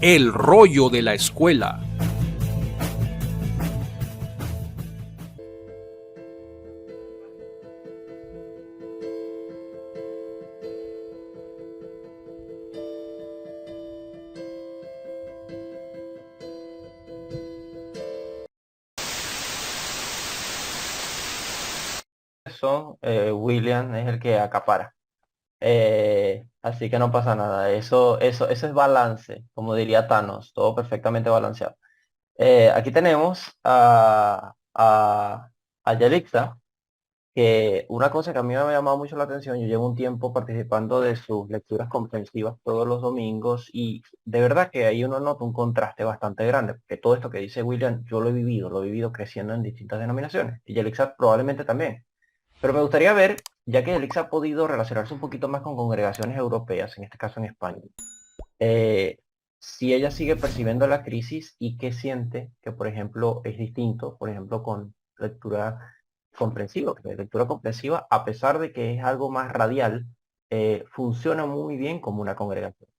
El rollo de la escuela. William es el que acapara. Así que no pasa nada. Eso es balance, como diría Thanos, todo perfectamente balanceado. Aquí tenemos a Yelixa, que una cosa que a mí me ha llamado mucho la atención, yo llevo un tiempo participando de sus lecturas comprensivas todos los domingos y de verdad que ahí uno nota un contraste bastante grande, porque todo esto que dice William, yo lo he vivido creciendo en distintas denominaciones y Yelixa probablemente también. Pero me gustaría ver, ya que Elix ha podido relacionarse un poquito más con congregaciones europeas, en este caso en España, eh, si ella sigue percibiendo la crisis y qué siente que, por ejemplo, es distinto, por ejemplo, con lectura comprensiva, que la lectura comprensiva, a pesar de que es algo más radial, funciona muy bien como una congregación.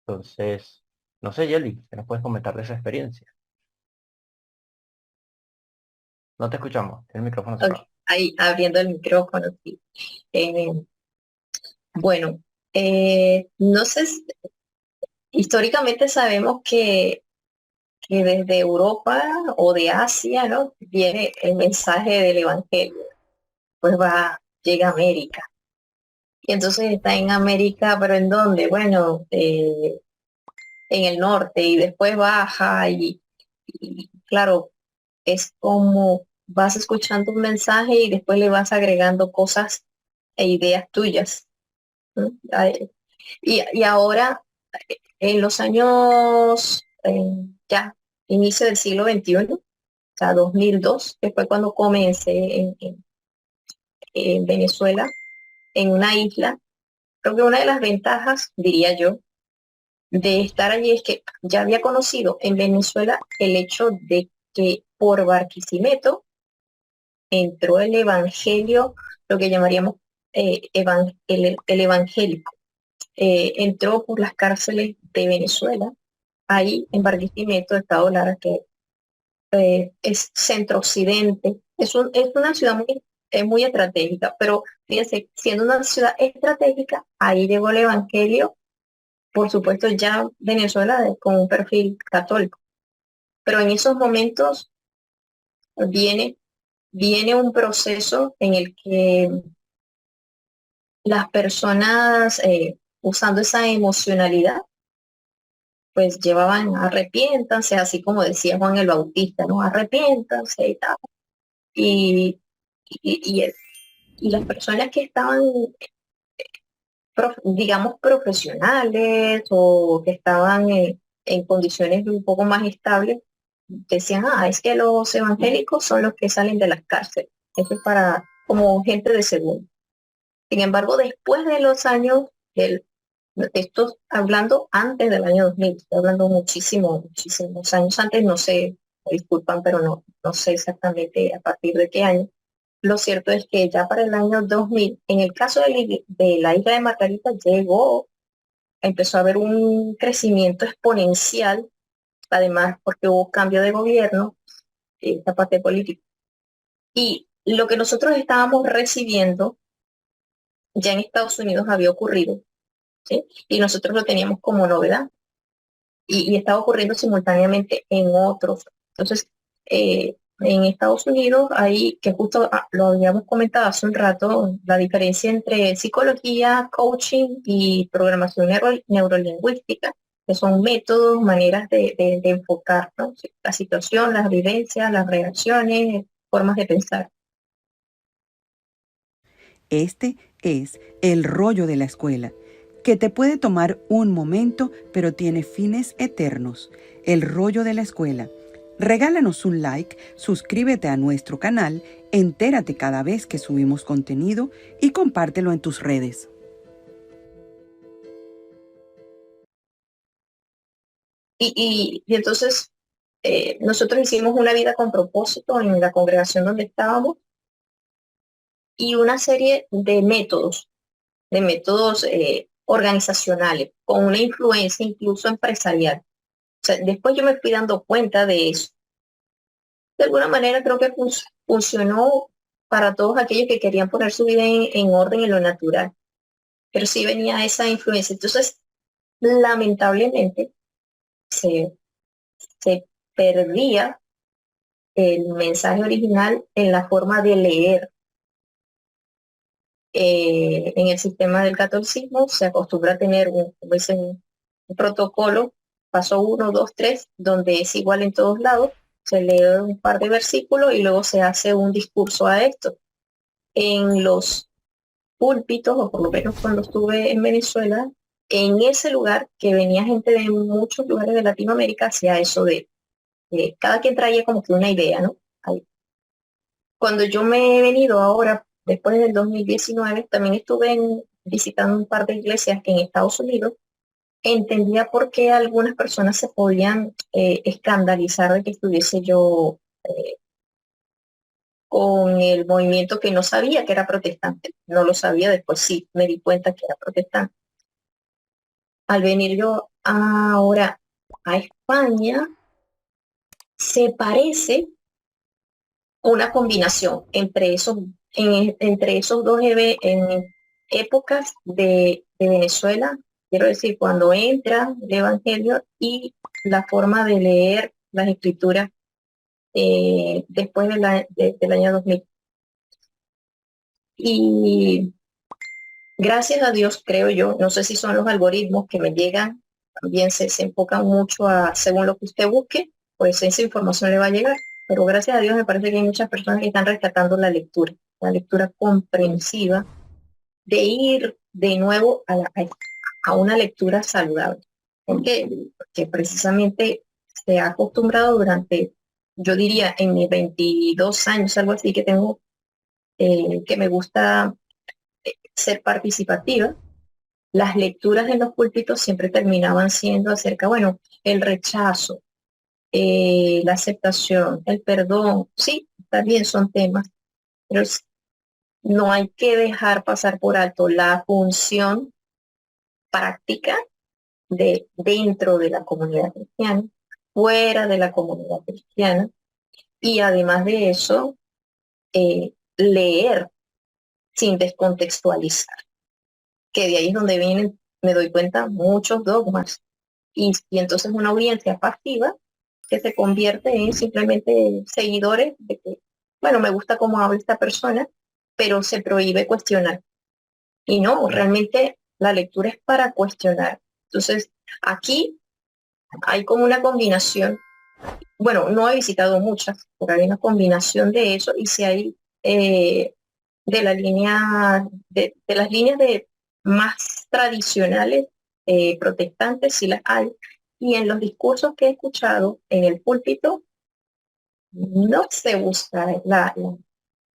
Entonces, no sé, Yeli, ¿qué nos puedes comentar de esa experiencia? No te escuchamos, tiene el micrófono Ok, cerrado. ahí abriendo el micrófono, sí. Eh, bueno, no sé, históricamente sabemos que desde Europa o de Asia, ¿no? Viene el mensaje del Evangelio, pues llega a América. Y entonces está en América, pero ¿en dónde? Bueno, en el norte y después baja y claro, es como vas escuchando un mensaje y después le vas agregando cosas e ideas tuyas, ¿no? Y ahora, en los años ya, inicio del siglo XXI, o sea, 2002, que fue cuando comencé en Venezuela, en una isla, creo que una de las ventajas, diría yo, de estar allí es que ya había conocido en Venezuela el hecho de que por Barquisimeto entró el evangelio, lo que llamaríamos el evangélico. Entró por las cárceles de Venezuela, ahí en Barquisimeto, Estado Lara, que es centro-occidente. Es una ciudad muy estratégica, pero fíjense, siendo una ciudad estratégica, ahí llegó el evangelio, por supuesto ya Venezuela con un perfil católico, pero en esos momentos viene, viene un proceso en el que las personas usando esa emocionalidad, pues llevaban arrepiéntanse, así como decía Juan el Bautista, ¿no? Arrepiéntanse y tal. Y, y, y, y las personas que estaban, digamos, profesionales o que estaban en condiciones un poco más estables, decían, es que los evangélicos son los que salen de las cárceles. Eso es para como gente de segunda. Sin embargo, después de los años, del, esto hablando antes del año 2000, estoy hablando muchísimos años antes, no sé, me disculpan, pero no sé exactamente a partir de qué año. Lo cierto es que ya para el año 2000, en el caso de la isla de Margarita, empezó a haber un crecimiento exponencial, además porque hubo cambio de gobierno, esta parte política. Y lo que nosotros estábamos recibiendo ya en Estados Unidos había ocurrido, ¿sí? Y nosotros lo teníamos como novedad y estaba ocurriendo simultáneamente en otros. Entonces, en Estados Unidos, ahí, que justo lo habíamos comentado hace un rato, la diferencia entre psicología, coaching y programación neurolingüística, que son métodos, maneras de enfocar, ¿no? La situación, las vivencias, las reacciones, formas de pensar. Este es el rollo de la escuela, que te puede tomar un momento, pero tiene fines eternos. El rollo de la escuela. Regálanos un like, suscríbete a nuestro canal, entérate cada vez que subimos contenido y compártelo en tus redes. Y entonces nosotros hicimos una vida con propósito en la congregación donde estábamos y una serie de métodos organizacionales, con una influencia incluso empresarial. sea, después yo me fui dando cuenta de eso. De alguna manera creo que funcionó para todos aquellos que querían poner su vida en orden en lo natural, pero sí venía esa influencia. Entonces, lamentablemente, se, se perdía el mensaje original en la forma de leer. En el sistema del catolicismo se acostumbra a tener como dicen, un protocolo, paso 1, 2, 3, donde es igual en todos lados, se lee un par de versículos y luego se hace un discurso a esto. En los púlpitos, o por lo menos cuando estuve en Venezuela, en ese lugar que venía gente de muchos lugares de Latinoamérica, hacía eso de cada quien traía como que una idea, ¿no? Ahí. Cuando yo me he venido ahora, después del 2019, también estuve visitando un par de iglesias que en Estados Unidos entendía por qué algunas personas se podían escandalizar de que estuviese yo con el movimiento que no sabía que era protestante. No lo sabía, después sí me di cuenta que era protestante. Al venir yo ahora a España, se parece una combinación entre esos dos en épocas de Venezuela, quiero decir, cuando entra el Evangelio y la forma de leer las escrituras después del año 2000. Y gracias a Dios, creo yo, no sé si son los algoritmos que me llegan, también se enfocan mucho a, según lo que usted busque, pues esa información le va a llegar. Pero gracias a Dios me parece que hay muchas personas que están rescatando la lectura comprensiva, de ir de nuevo a una lectura saludable. ¿Por qué? Porque precisamente se ha acostumbrado durante, yo diría, en mis 22 años, algo así que tengo, que me gusta ser participativa. Las lecturas en los púlpitos siempre terminaban siendo acerca, bueno, el rechazo, la aceptación, el perdón, sí, también son temas, pero no hay que dejar pasar por alto la función práctica de dentro de la comunidad cristiana, fuera de la comunidad cristiana, y además de eso, leer sin descontextualizar, que de ahí es donde vienen, me doy cuenta, muchos dogmas, y entonces una audiencia pasiva que se convierte en simplemente seguidores de que, bueno, me gusta cómo habla esta persona, pero se prohíbe cuestionar. Y no, realmente la lectura es para cuestionar. Entonces, aquí hay como una combinación, bueno, no he visitado muchas, pero hay una combinación de eso, y si hay de la línea, de las líneas de más tradicionales protestantes, sí las hay, y en los discursos que he escuchado en el púlpito, no se busca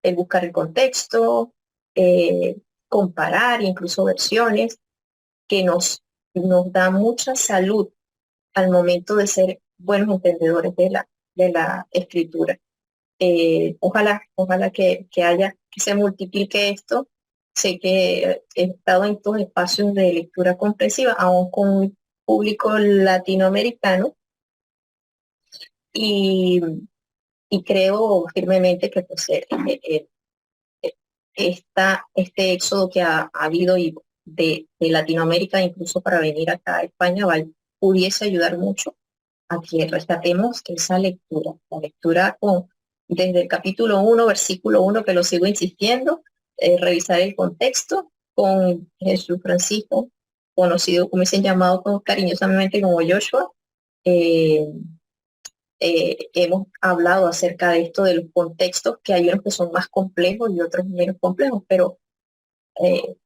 el buscar el contexto, eh, comparar incluso versiones, que nos da mucha salud al momento de ser buenos entendedores de la escritura. Ojalá que se multiplique esto. Sé que he estado en estos espacios de lectura comprensiva, aún con un público latinoamericano, y, y creo firmemente que pues, este éxodo que ha habido y de Latinoamérica, incluso para venir acá a España, pudiese ayudar mucho a que rescatemos esa lectura, la lectura desde el capítulo 1, versículo 1, que lo sigo insistiendo, revisar el contexto con Jesús Francisco, conocido, como dicen, llamado cariñosamente como Joshua. eh, Hemos hablado acerca de esto, de los contextos, que hay unos que son más complejos y otros menos complejos, pero eh,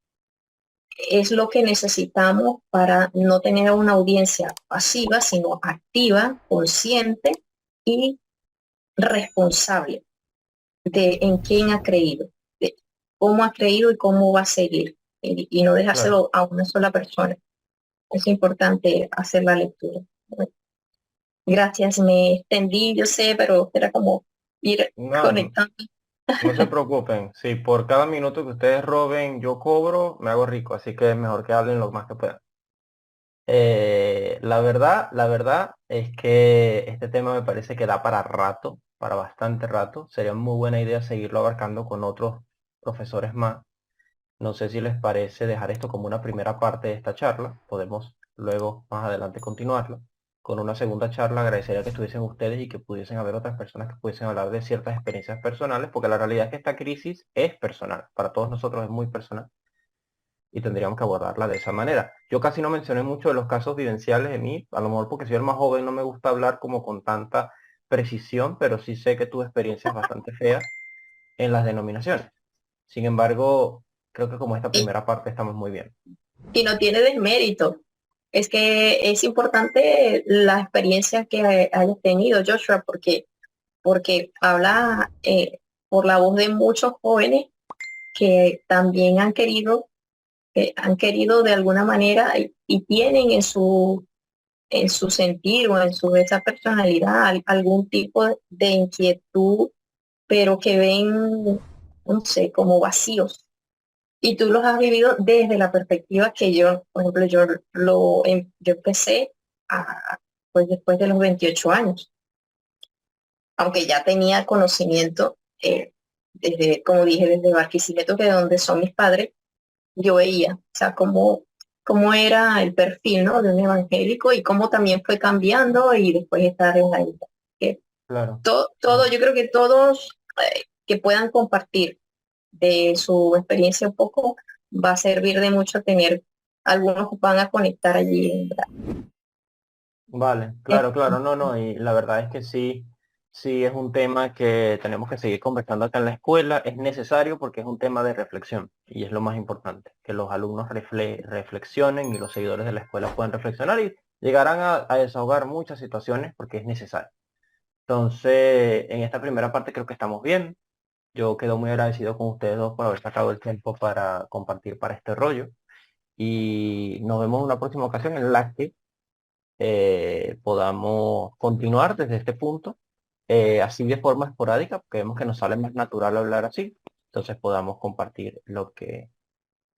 es lo que necesitamos para no tener una audiencia pasiva, sino activa, consciente y responsable de en quién ha creído, de cómo ha creído y cómo va a seguir, y no Claro. dejárselo a una sola persona. Es importante hacer la lectura. Gracias, me extendí, yo sé, pero era como ir No, conectando. no se preocupen. Si por cada minuto que ustedes roben yo cobro, me hago rico, así que es mejor que hablen lo más que puedan. La verdad es que este tema me parece que da para rato, para bastante rato. Sería muy buena idea seguirlo abarcando con otros profesores más. No sé si les parece dejar esto como una primera parte de esta charla. Podemos luego, más adelante, continuarla. Con una segunda charla, agradecería que estuviesen ustedes y que pudiesen haber otras personas que pudiesen hablar de ciertas experiencias personales, porque la realidad es que esta crisis es personal. Para todos nosotros es muy personal y tendríamos que abordarla de esa manera. Yo casi no mencioné mucho de los casos vivenciales de mí, a lo mejor porque soy el más joven, no me gusta hablar como con tanta precisión, pero sí sé que tuve experiencias bastante feas en las denominaciones. Sin embargo, creo que como esta Y, primera parte estamos muy bien. y no tiene desmérito. Es que es importante la experiencia que hayas tenido, Joshua, porque habla por la voz de muchos jóvenes que también han querido de alguna manera y tienen en su sentir o en su esa personalidad algún tipo de inquietud, pero que ven, no sé, como vacíos. Y tú los has vivido desde la perspectiva que yo, por ejemplo, yo empecé pues después de los 28 años, aunque ya tenía conocimiento, desde, como dije, desde Barquisimeto, que de donde son mis padres, yo veía, o sea, cómo era el perfil, ¿no? De un evangélico y cómo también fue cambiando y después estar en la isla. Que Claro, todo, claro. yo creo que todos que puedan compartir de su experiencia un poco va a servir de mucho tener, algunos van a conectar allí. Vale, claro, claro, no, no, y la verdad es que sí, sí es un tema que tenemos que seguir conversando acá en la escuela, es necesario porque es un tema de reflexión y es lo más importante, que los alumnos reflexionen y los seguidores de la escuela puedan reflexionar y llegarán a desahogar muchas situaciones porque es necesario. Entonces, en esta primera parte creo que estamos bien. Yo quedo muy agradecido con ustedes dos por haber sacado el tiempo para compartir para este rollo y nos vemos en una próxima ocasión en la que podamos continuar desde este punto, así de forma esporádica, porque vemos que nos sale más natural hablar así, entonces podamos compartir lo que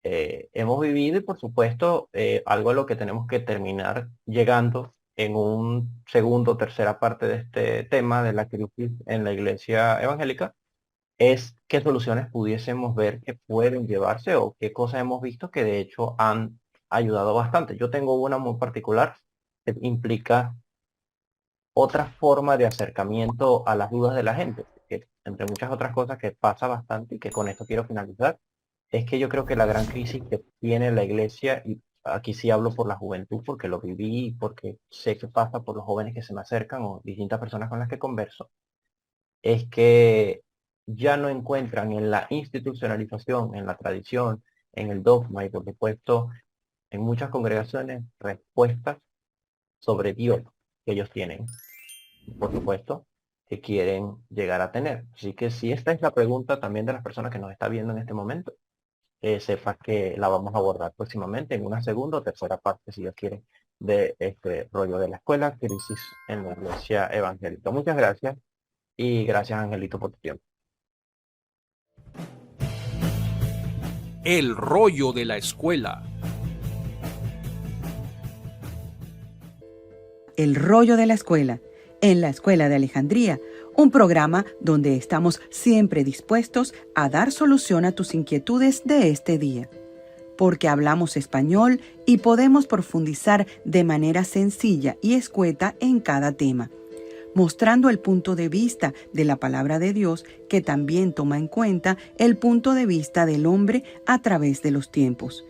hemos vivido y por supuesto algo a lo que tenemos que terminar llegando en un segundo o tercera parte de este tema de la crisis en la iglesia evangélica, es qué soluciones pudiésemos ver que pueden llevarse o qué cosas hemos visto que de hecho han ayudado bastante. Yo tengo una muy particular que implica otra forma de acercamiento a las dudas de la gente, que entre muchas otras cosas que pasa bastante y que con esto quiero finalizar, es que yo creo que la gran crisis que tiene la iglesia, y aquí sí hablo por la juventud porque lo viví y porque sé que pasa por los jóvenes que se me acercan o distintas personas con las que converso, es que ya no encuentran en la institucionalización, en la tradición, en el dogma y por supuesto en muchas congregaciones respuestas sobre Dios que ellos tienen, por supuesto, que quieren llegar a tener. Así que si esta es la pregunta también de las personas que nos está viendo en este momento, sepas que la vamos a abordar próximamente en una segunda o tercera parte, si Dios quiere, de este rollo de la escuela, crisis en la iglesia evangélica. Muchas gracias y gracias, Angelito, por tu tiempo. El rollo de la escuela. El rollo de la escuela, en la Escuela de Alejandría, un programa donde estamos siempre dispuestos a dar solución a tus inquietudes de este día. Porque hablamos español y podemos profundizar de manera sencilla y escueta en cada tema, mostrando el punto de vista de la palabra de Dios que también toma en cuenta el punto de vista del hombre a través de los tiempos.